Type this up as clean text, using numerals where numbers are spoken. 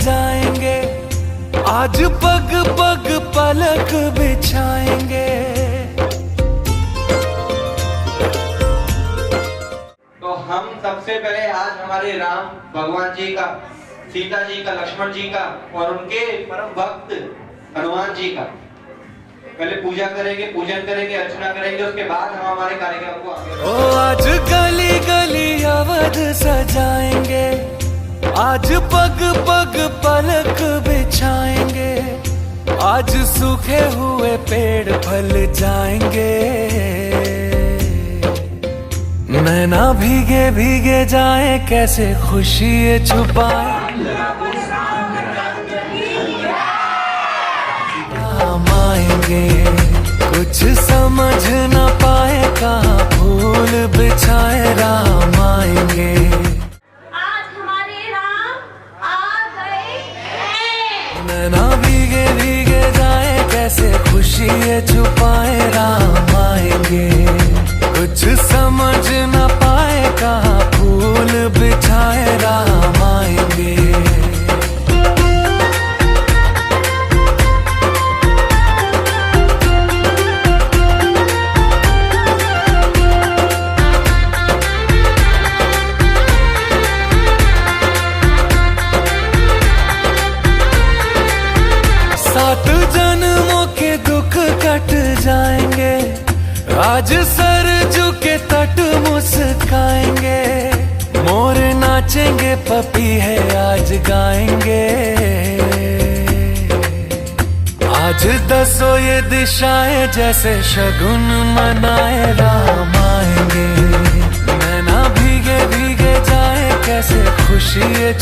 सजाएंगे, आज पग पग पलक बिछाएंगे। तो हम सबसे पहले आज हमारे राम भगवान जी का, सीता जी का, लक्ष्मण जी का और उनके परम भक्त हनुमान जी का पहले पूजा करेंगे, पूजन करेंगे, अर्चना करेंगे। उसके बाद हम हमारे कार्यक्रम को आगे ओ आज गली गली अवध सजाएंगे, आज पग पग पलक बिछाएंगे, आज सूखे हुए पेड़ फल जाएंगे। नैना भीगे भीगे जाए, कैसे खुशी ये छुपाए। राम आएंगे, कुछ समझ न पाए, कहाँ फूल बिछाए। राम आएंगे, आज हमारे राम आ गए हैं। नैना भीगे भीगे जाए, कैसे खुशी ये छुपाए। राम आएंगे, कुछ समझ न पाए, कहाँ फूल बिछाए। राम आएंगे। सात जन्मों के दुख कट जाएंगे, आज सर झुके तट मुस्काएंगे। मोर नाचेंगे, पपीहे आज गाएंगे। आज दसों ये दिशाएं जैसे शगुन मनाए। राम आएंगे, नैना भीगे भीगे जाए, कैसे खुशी ये